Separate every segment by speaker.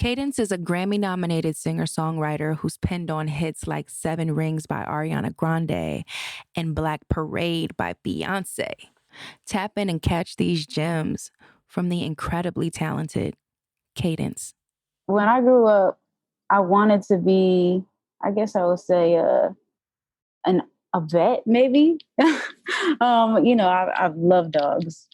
Speaker 1: Kaydence is a Grammy-nominated singer-songwriter who's penned on hits like Seven Rings by Ariana Grande and Black Parade by Beyoncé. Tap in and catch these gems from the incredibly talented Kaydence.
Speaker 2: When I grew up, I wanted to be, I guess I would say, a vet, maybe. I've loved dogs.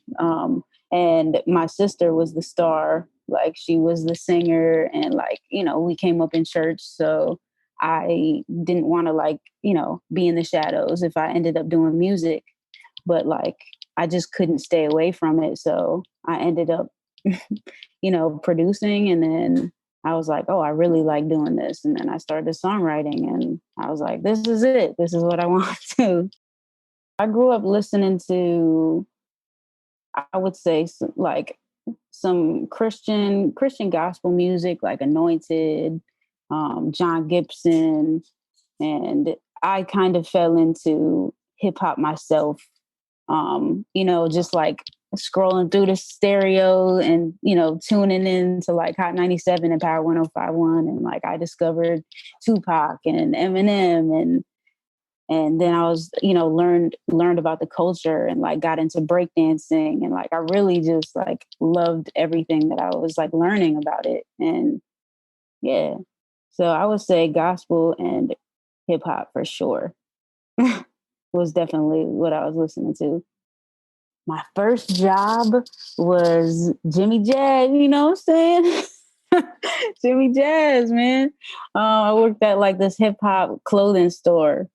Speaker 2: And my sister was the star. Like, she was the singer, and like, we came up in church. So I didn't want to, like, be in the shadows if I ended up doing music. But like, I just couldn't stay away from it. So I ended up, producing. And then I was like, oh, I really like doing this. And then I started songwriting, and I was like, this is it. This is what I want to. I grew up listening to, I would say, some Christian gospel music, like Anointed, John Gibson. And I kind of fell into hip hop myself, just like scrolling through the stereo and, tuning in to like Hot 97 and Power 105.1. And like, I discovered Tupac and Eminem, and then I was, learned about the culture and like got into breakdancing, and like I really just like loved everything that I was like learning about it. And yeah, so I would say gospel and hip hop for sure was definitely what I was listening to. My first job was Jimmy Jazz, you know what I'm saying? Jimmy Jazz, man. I worked at like this hip hop clothing store.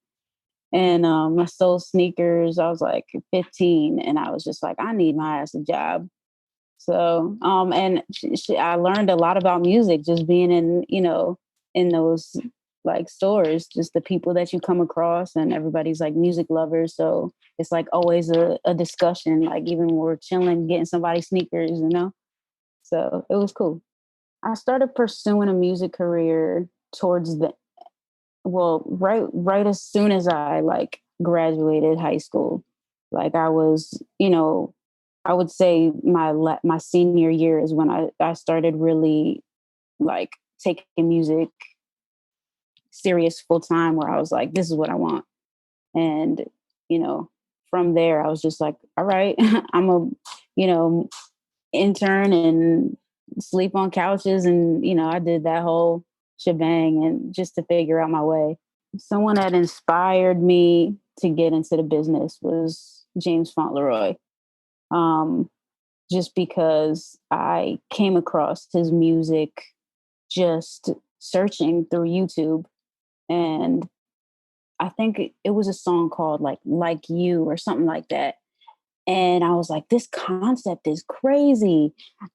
Speaker 2: And I sold sneakers. I was like 15, and I was just like, I need my ass a job. So, and I learned a lot about music just being in those like stores, just the people that you come across, and everybody's like music lovers. So it's like always a discussion, like even when we're chilling, getting somebody sneakers, So it was cool. I started pursuing a music career towards right as soon as I like graduated high school. Like I was, I would say my senior year is when I started really like taking music serious full time, where I was like, this is what I want. And, from there I was just like, all right, I'm a, intern and sleep on couches. And, I did that whole shebang, and just to figure out my way. Someone that inspired me to get into the business was James Fauntleroy. Just because I came across his music just searching through YouTube. And I think it was a song called like You or something like that. And I was like, this concept is crazy.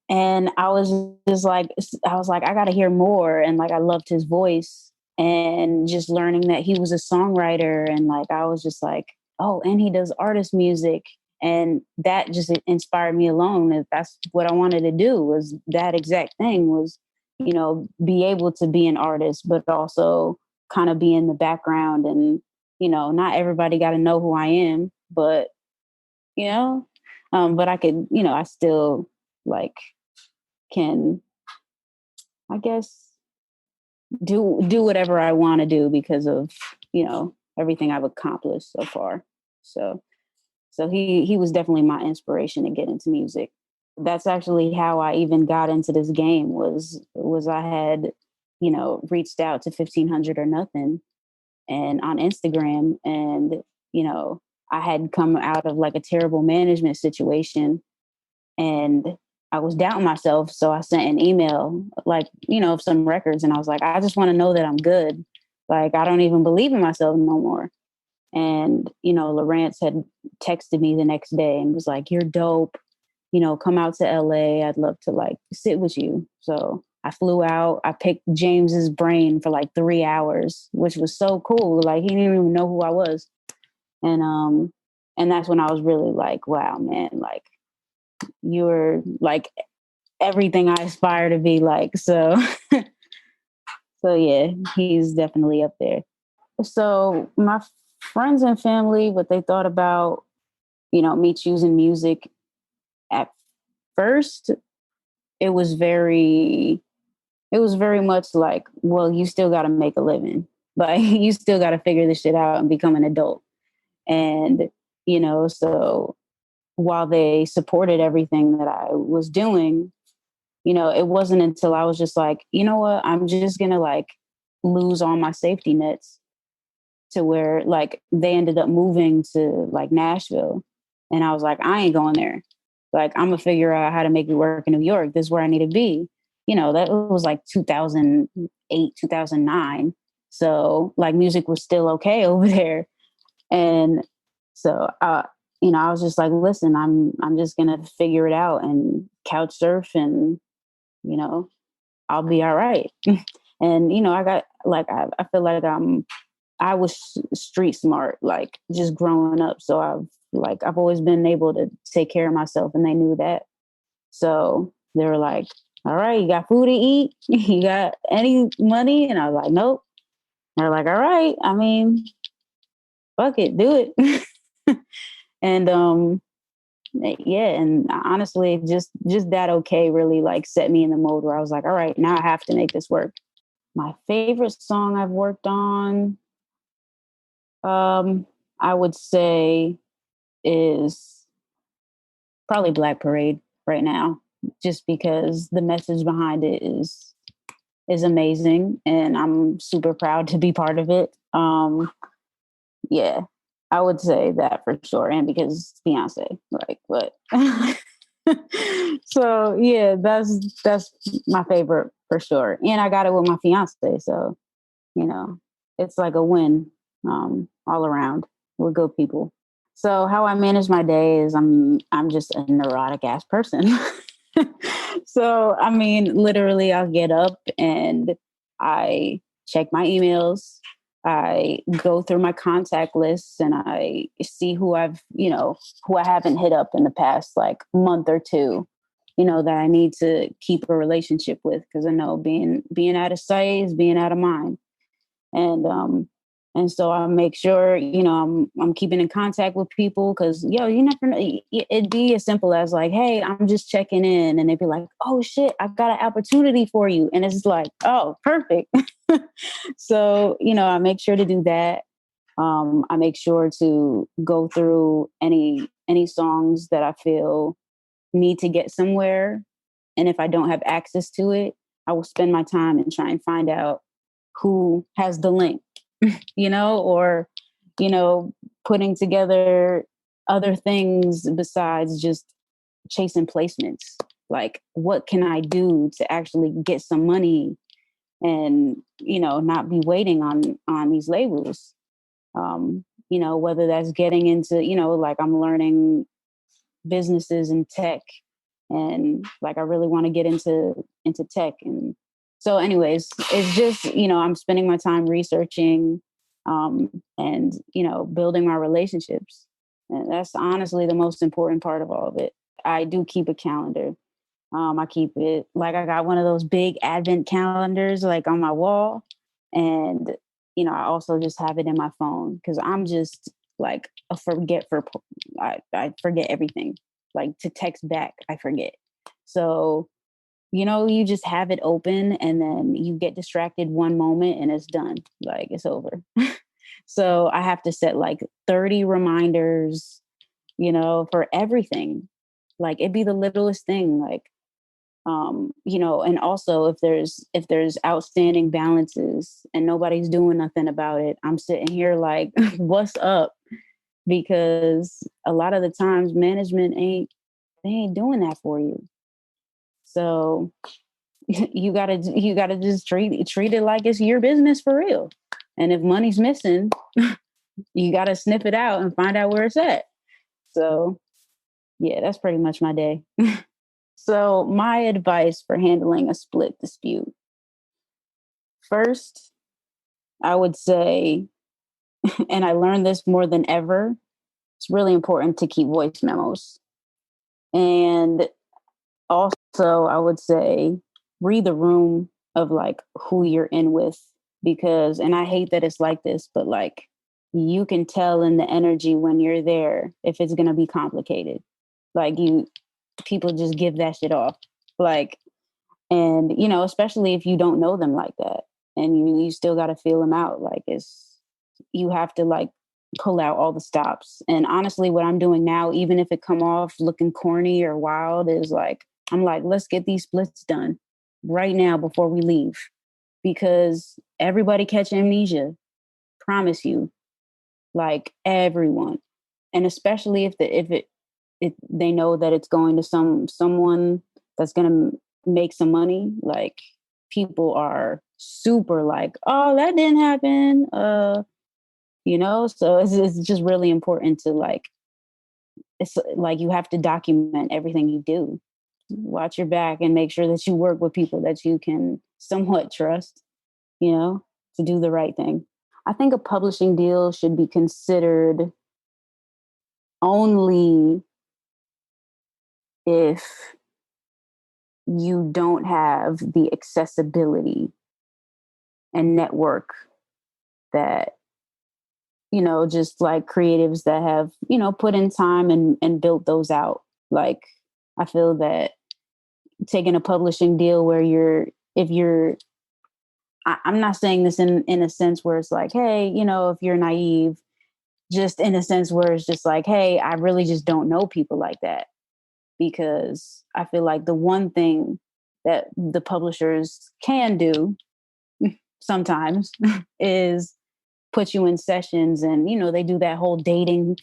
Speaker 2: And I was like, I got to hear more. And like, I loved his voice, and just learning that he was a songwriter. And like, I was just like, oh, and he does artist music. And that just inspired me alone. That that's what I wanted to do, was that exact thing, was, be able to be an artist, but also kind of be in the background. And, not everybody got to know who I am, but but I could, I still like can, I guess, do whatever I want to do because of, everything I've accomplished so far. So he was definitely my inspiration to get into music. That's actually how I even got into this game, was I had, reached out to 1500 or Nothing and on Instagram, and, I had come out of like a terrible management situation, and I was doubting myself. So I sent an email, like, of some records. And I was like, I just want to know that I'm good. Like, I don't even believe in myself no more. And, Lawrence had texted me the next day and was like, you're dope. Come out to LA. I'd love to like sit with you. So I flew out. I picked James's brain for like 3 hours, which was so cool. Like, he didn't even know who I was. And that's when I was really like, wow, man, like, you're like everything I aspire to be like. So, so yeah, he's definitely up there. So my friends and family, what they thought about, me choosing music, at first, it was very it was very much like, well, you still got to make a living. Like, you still got to figure this shit out and become an adult. And, so while they supported everything that I was doing, it wasn't until I was just like, you know what, I'm just going to like lose all my safety nets, to where like they ended up moving to like Nashville. And I was like, I ain't going there. Like, I'm gonna figure out how to make it work in New York. This is where I need to be. That was like 2008, 2009. So like music was still okay over there. And so, I was just like, listen, I'm just gonna figure it out and couch surf, and you know, I'll be all right. And I got like I feel like I was street smart, like just growing up. So I've always been able to take care of myself, and they knew that. So they were like, "All right, you got food to eat? You got any money?" And I was like, "Nope." They're like, "All right. I mean, fuck it, do it." And yeah, and honestly, just that okay really like set me in the mode where I was like, "All right, now I have to make this work." My favorite song I've worked on, I would say, is probably Black Parade right now, just because the message behind it is amazing, and I'm super proud to be part of it. Yeah, I would say that for sure, and because Beyonce, like, but so yeah, that's my favorite for sure, and I got it with my fiance, so you know, it's like a win all around. We're good people. So how I manage my day is I'm just a neurotic ass person. So I mean, literally, I'll get up and I check my emails. I go through my contact lists and I see who I haven't hit up in the past like month or two, that I need to keep a relationship with, because I know being out of sight is being out of mind. And so I make sure I'm keeping in contact with people, because you never know. It'd be as simple as like, hey, I'm just checking in, and they'd be like, oh shit, I've got an opportunity for you, and it's like, oh, perfect. So I make sure to do that. I make sure to go through any songs that I feel need to get somewhere, and if I don't have access to it, I will spend my time and try and find out who has the link, or, putting together other things besides just chasing placements. Like, what can I do to actually get some money and, not be waiting on these labels? Whether that's getting into, like I'm learning businesses in tech, and like I really want to get into tech. And so anyways, it's just I'm spending my time researching, and building my relationships, and that's honestly the most important part of all of it. I do keep a calendar. I keep it like I got one of those big advent calendars like on my wall, and I also just have it in my phone, because I'm just like a forget for I forget everything. Like, to text back, I forget. So you just have it open, and then you get distracted one moment and it's done. Like, it's over. So I have to set like 30 reminders, for everything. Like, it'd be the littlest thing. Like, and also if there's outstanding balances and nobody's doing nothing about it, I'm sitting here like, what's up? Because a lot of the times management they ain't doing that for you. So you gotta just treat it like it's your business for real. And if money's missing, you gotta sniff it out and find out where it's at. So yeah, that's pretty much my day. So my advice for handling a split dispute. First, I would say, and I learned this more than ever, it's really important to keep voice memos. And also, I would say, read the room of like who you're in with, because, and I hate that it's like this, but like, you can tell in the energy when you're there if it's going to be complicated. Like, people just give that shit off. Like, And, especially if you don't know them like that and you still got to feel them out. Like you have to like pull out all the stops. And honestly, what I'm doing now, even if it come off looking corny or wild, is like, I'm like, let's get these splits done right now before we leave, because everybody catch amnesia. Promise you, like everyone. And especially if they know that it's going to someone that's going to make some money, like people are super like, oh, that didn't happen. So it's just really important to like, it's like you have to document everything you do. Watch your back and make sure that you work with people that you can somewhat trust, to do the right thing. I think a publishing deal should be considered only if you don't have the accessibility and network that, just like creatives that have, put in time and built those out. Like, I feel that taking a publishing deal where if you're, I'm not saying this in a sense where it's like, hey, if you're naive, just in a sense where it's just like, hey, I really just don't know people like that. Because I feel like the one thing that the publishers can do sometimes is put you in sessions, and they do that whole dating,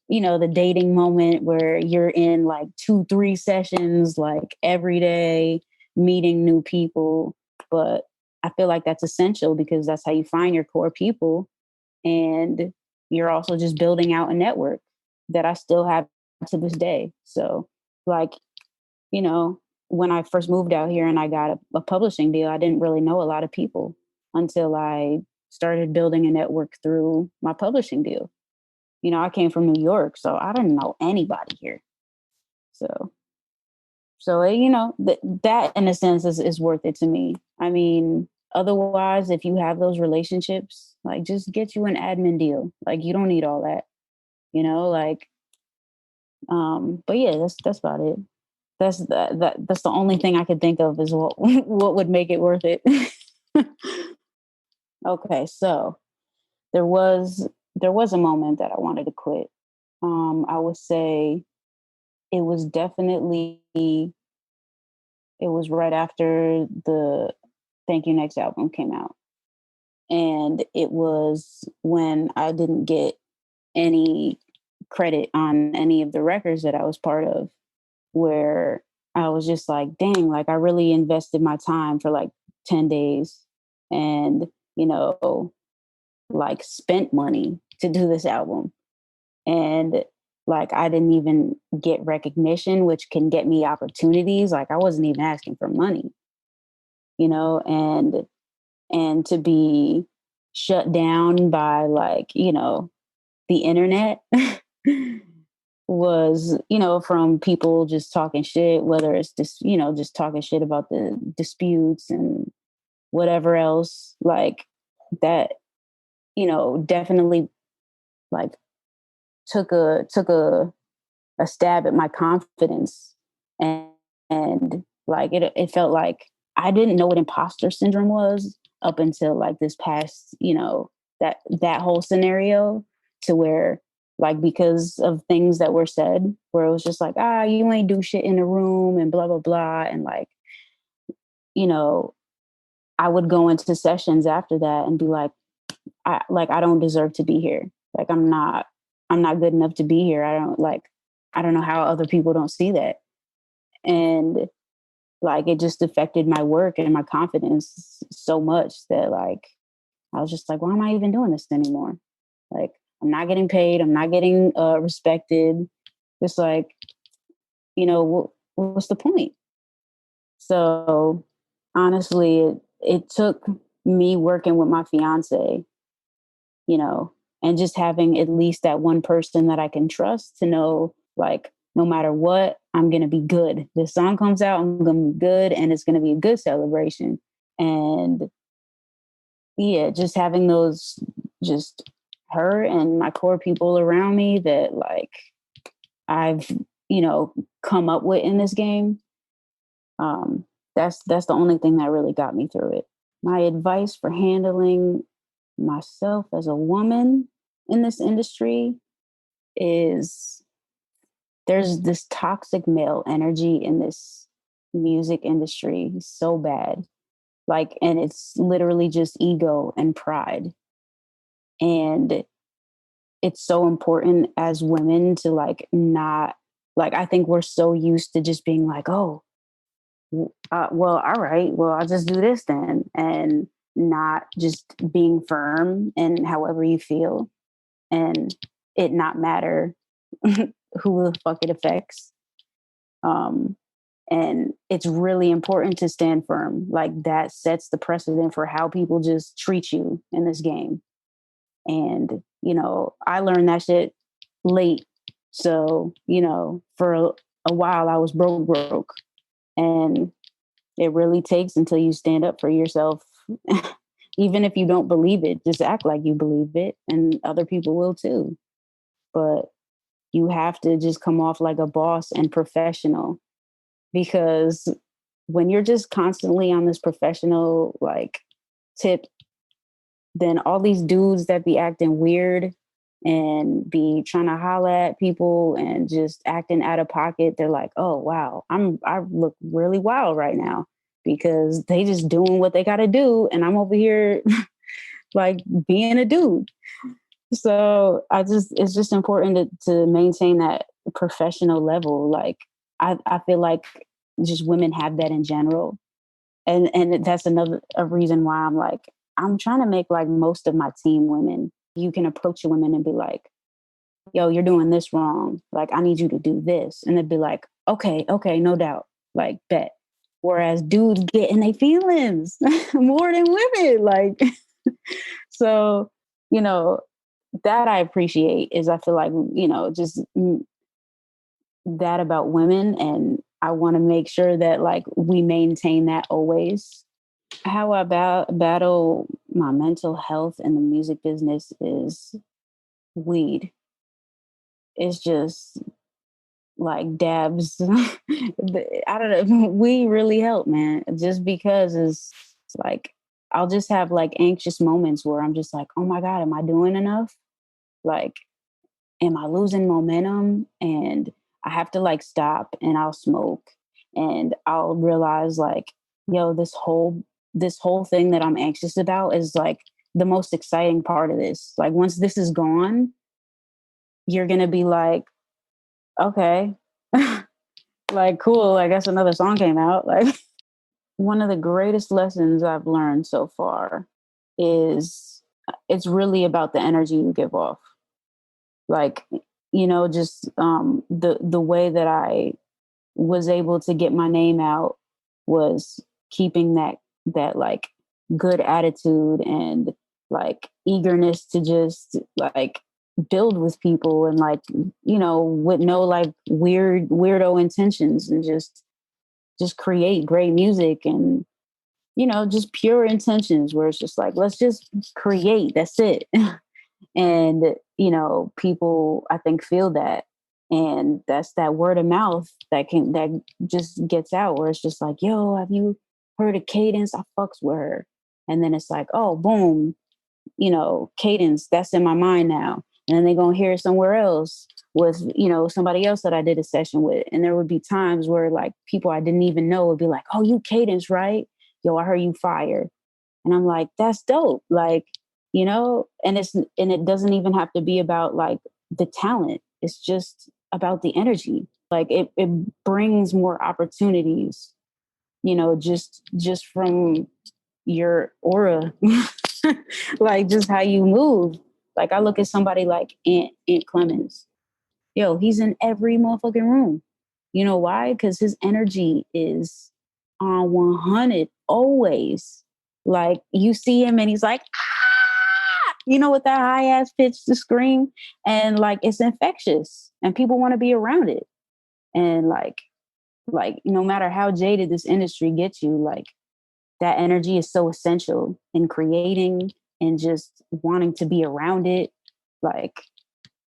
Speaker 2: the dating moment where you're in like 2-3 sessions like every day, meeting new people. But I feel like that's essential because that's how you find your core people, and you're also just building out a network that I still have to this day. So like, when I first moved out here and I got a publishing deal, I didn't really know a lot of people until I started building a network through my publishing deal. I came from New York, so I didn't know anybody here. So, that in a sense is worth it to me. I mean, otherwise, if you have those relationships, like just get you an admin deal. Like you don't need all that, like, but yeah, that's about it. That's the only thing I could think of is what what would make it worth it. Okay, so there was there was a moment that I wanted to quit. I would say it was definitely it was right after the Thank You Next album came out. And it was when I didn't get any credit on any of the records that I was part of, where I was just like, dang, like I really invested my time for like 10 days and, like spent money to do this album. And like I didn't even get recognition, which can get me opportunities. Like I wasn't even asking for money, and to be shut down by like, the internet was, from people just talking shit, whether it's just, just talking shit about the disputes and whatever else, like that, definitely like took a stab at my confidence. And like it felt like I didn't know what imposter syndrome was up until like this past, that whole scenario, to where like because of things that were said, where it was just like, you ain't do shit in the room and blah blah blah. And like, you know I would go into sessions after that and be like, I don't deserve to be here. Like I'm not good enough to be here. I don't know how other people don't see that. And like it just affected my work and my confidence so much that like I was just like, why am I even doing this anymore? Like I'm not getting paid, I'm not getting respected. It's like, what's the point? So honestly, it took me working with my fiance, you know, and just having at least that one person that I can trust to know, like, no matter what, I'm going to be good. This song comes out, I'm going to be good, and it's going to be a good celebration. And yeah, just having those, just her and my core people around me that, like, I've, come up with in this game. That's the only thing that really got me through it. My advice for handling myself as a woman in this industry is there's this toxic male energy in this music industry so bad. Like, and it's literally just ego and pride. And it's so important as women to like not, like, I think we're so used to just being like, oh, well, all right, well, I'll just do this then, and not just being firm and however you feel, and it not matter who the fuck it affects. Um, and it's really important to stand firm. Like that sets the precedent for how people just treat you in this game. And, you know, I learned that shit late. So, you know, for a while I was broke. And it really takes until you stand up for yourself. Even if you don't believe it, just act like you believe it, and other people will too. But you have to just come off like a boss and professional, because when you're just constantly on this professional like tip, then all these dudes that be acting weird and be trying to holler at people and just acting out of pocket, they're like, oh wow, I look really wild right now because they just doing what they gotta do and I'm over here like being a dude. So it's just important to maintain that professional level. Like I feel like just women have that in general. And that's another a reason why I'm like, I'm trying to make like most of my team women. You can approach a woman and be like, yo, you're doing this wrong. Like, I need you to do this. And they'd be like, okay, no doubt. Like, bet. Whereas dudes get in their feelings more than women. Like, so, you know, that I appreciate is I feel like, you know, just that about women. And I want to make sure that like we maintain that always. How I battle my mental health in the music business is weed. It's just like dabs. I don't know. We really help, man. Just because it's like I'll just have like anxious moments where I'm just like, oh my God, am I doing enough? Like, am I losing momentum? And I have to like stop and I'll smoke and I'll realize like, yo, this whole thing that I'm anxious about is like the most exciting part of this. Like once this is gone, you're gonna be like, okay, like cool. I guess another song came out. Like one of the greatest lessons I've learned so far is it's really about the energy you give off. Like, you know, just the way that I was able to get my name out was keeping that like good attitude and like eagerness to just like build with people and like, you know, with no like weirdo intentions, and just create great music and, you know, just pure intentions where it's just like, let's just create, that's it. And you know, people I think feel that, and that's that word of mouth that just gets out where it's just like, yo, have you heard of Kaydence? I fucks with her. And then it's like, oh boom, you know, Kaydence, that's in my mind now. And then they're gonna hear it somewhere else with, you know, somebody else that I did a session with. And there would be times where like people I didn't even know would be like, oh, you Kaydence, right? Yo, I heard you fire. And I'm like, that's dope. Like, you know, and it doesn't even have to be about like the talent. It's just about the energy. Like it brings more opportunities, you know, just from your aura. Like just how you move. Like I look at somebody like Aunt Clemens. Yo, he's in every motherfucking room. You know why? Because his energy is on 100 always. Like you see him and he's like, ah, you know, with that high ass pitch to scream. And like it's infectious and people want to be around it. And like no matter how jaded this industry gets you, like that energy is so essential in creating and just wanting to be around it. Like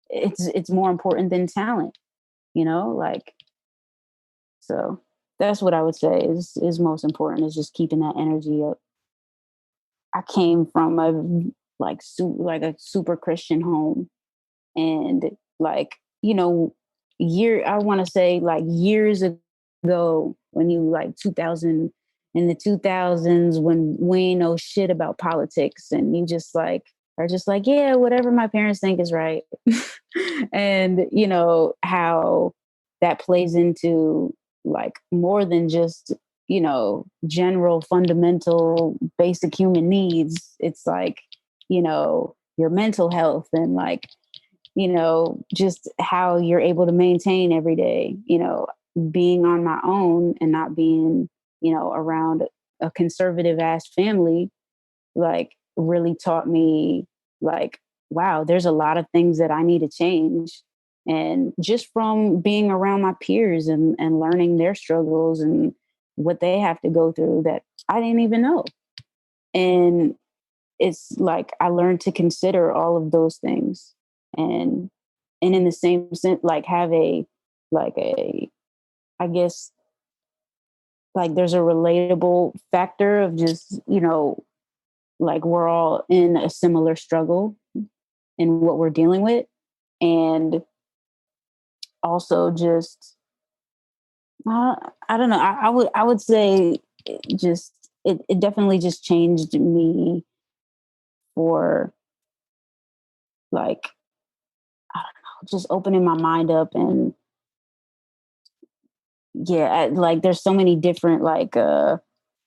Speaker 2: it's more important than talent, you know, like so. That's what I would say is most important, is just keeping that energy up. I came from a like a super Christian home, and like, you know, I want to say like years ago, when you like 2000, in the 2000s, when we ain't know shit about politics, and you just like are just like, yeah, whatever my parents think is right. And you know how that plays into like more than just, you know, general fundamental basic human needs. It's like, you know, your mental health, and like, you know, just how you're able to maintain every day, you know, being on my own and not being, you know, around a conservative ass family, like really taught me like, wow, there's a lot of things that I need to change. And just from being around my peers and learning their struggles and what they have to go through that I didn't even know. And it's like I learned to consider all of those things, and in the same sense, like have a like a I guess like there's a relatable factor of just, you know, like we're all in a similar struggle in what we're dealing with. And also just I don't know, I would say it definitely just changed me for like, I don't know, just opening my mind up. And yeah, like there's so many different like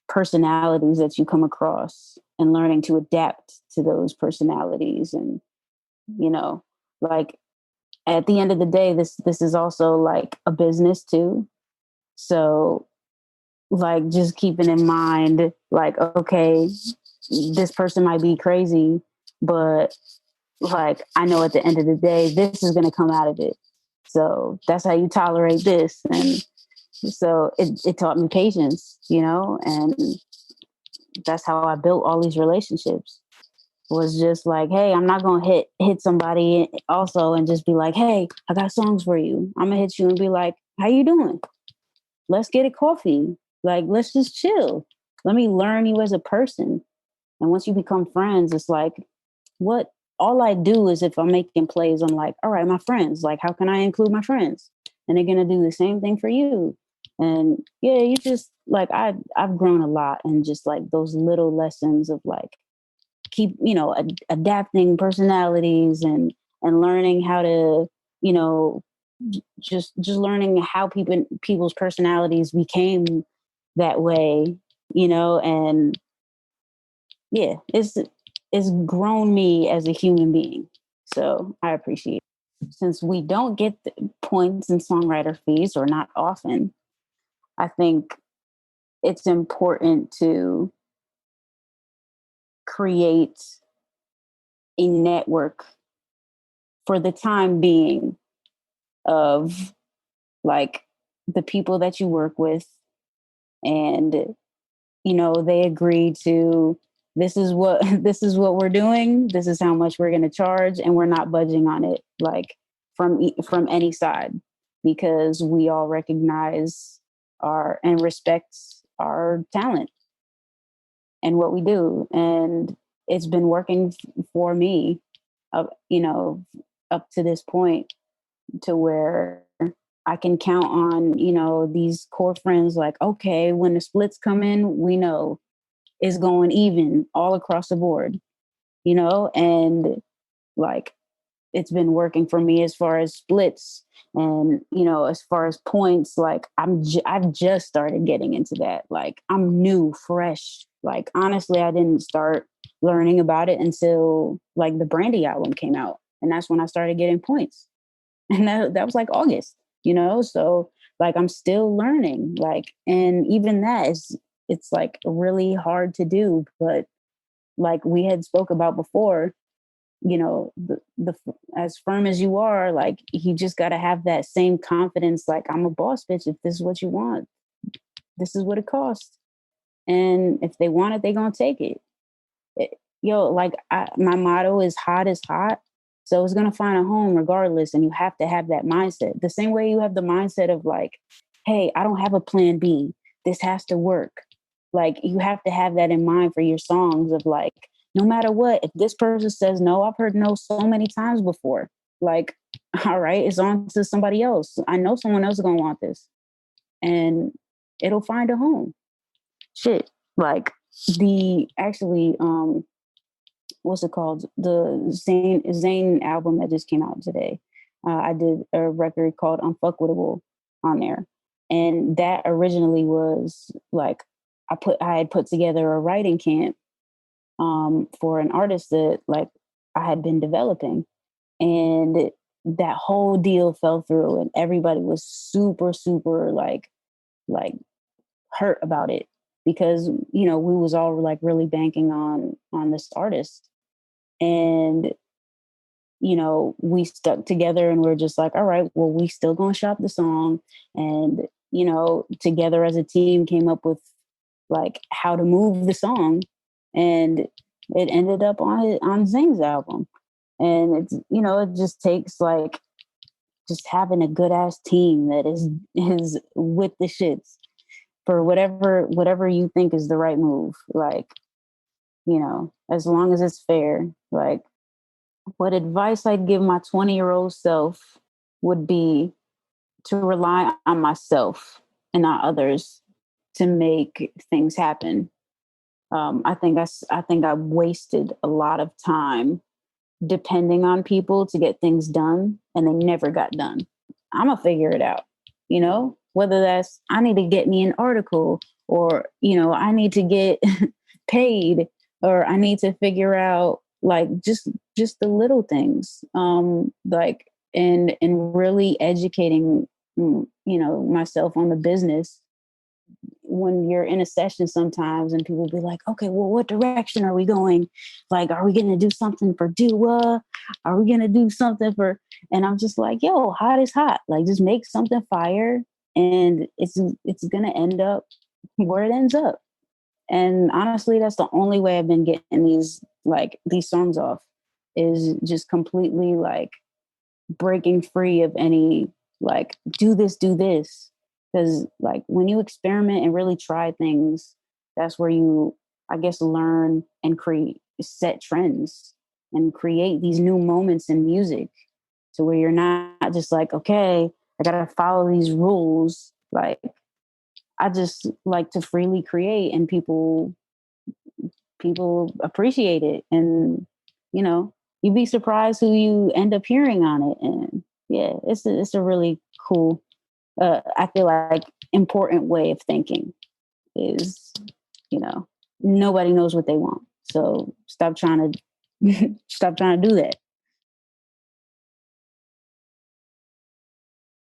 Speaker 2: personalities that you come across, and learning to adapt to those personalities. And you know, like at the end of the day, this is also like a business too. So like just keeping in mind like, okay, this person might be crazy, but like I know at the end of the day this is going to come out of it. So that's how you tolerate this. And so it taught me patience, you know. And that's how I built all these relationships, was just like, hey, I'm not gonna hit somebody also and just be like, hey, I got songs for you. I'm gonna hit you and be like, how you doing? Let's get a coffee. Like, let's just chill. Let me learn you as a person. And once you become friends, it's like, what all I do is, if I'm making plays, I'm like, all right, my friends, like, how can I include my friends? And they're gonna do the same thing for you. And yeah, you just like I've grown a lot, and just like those little lessons of like keep, you know, adapting personalities, and learning how to, you know, just learning how people's personalities became that way, you know. And yeah, it's grown me as a human being. So I appreciate it. Since we don't get the points in songwriter fees, or not often, I think it's important to create a network for the time being of like the people that you work with. And you know, they agree to, this is what this is what we're doing, this is how much we're going to charge, and we're not budging on it, like from any side, because we all recognize our and respect our talent and what we do. And it's been working for me, you know, up to this point, to where I can count on, you know, these core friends, like, okay, when the splits come in, we know it's going even all across the board, you know. And like it's been working for me as far as splits, and you know, as far as points, like I've just started getting into that. Like I'm new, fresh. Like honestly, I didn't start learning about it until like the Brandy album came out, and that's when I started getting points. And that was like August, you know. So like I'm still learning, like, and even that is, it's like really hard to do. But like we had spoke about before, you know, the as firm as you are, like you just got to have that same confidence, like I'm a boss bitch. If this is what you want, this is what it costs. And if they want it, they gonna take it. Yo, like my motto is hot is hot. So it's gonna find a home regardless. And you have to have that mindset. The same way you have the mindset of like, hey, I don't have a plan B. This has to work. Like, you have to have that in mind for your songs of like, no matter what, if this person says no, I've heard no so many times before. Like, all right, it's on to somebody else. I know someone else is gonna want this, and it'll find a home. Shit. Like the actually what's it called? The Zayn album that just came out today. I did a record called Unfuckwittable on there. And that originally was like I had put together a writing camp for an artist that like I had been developing. And that whole deal fell through and everybody was super, super like hurt about it because we was all like really banking on this artist and we stuck together and we're just like, all right, well, we still gonna shop the song. And, together as a team came up with like how to move the song. And it ended up on Zing's album. And it's, it just takes like just having a good ass team that is with the shits for whatever you think is the right move. Like, as long as it's fair. Like, what advice I'd give my 20-year-old self would be to rely on myself and not others to make things happen. I think I wasted a lot of time depending on people to get things done, and they never got done. I'm gonna figure it out. Whether that's I need to get me an article, or I need to get paid, or I need to figure out like just the little things, like and really educating myself on the business. When you're in a session sometimes and people be like, okay, well, what direction are we going? Like, are we going to do something for Dua? Are we going to do something for, and I'm just like, yo, hot is hot. Like, just make something fire and it's going to end up where it ends up. And honestly, that's the only way I've been getting these songs off is just completely like breaking free of any like do this because like when you experiment and really try things, that's where you, I guess, learn and create, set trends and create these new moments in music to where you're not just like, okay, I gotta follow these rules. Like, I just like to freely create, and people appreciate it. And you'd be surprised who you end up hearing on it. And yeah, it's a really cool, I feel like, important way of thinking is, you know nobody knows what they want, so stop trying to stop trying to do that.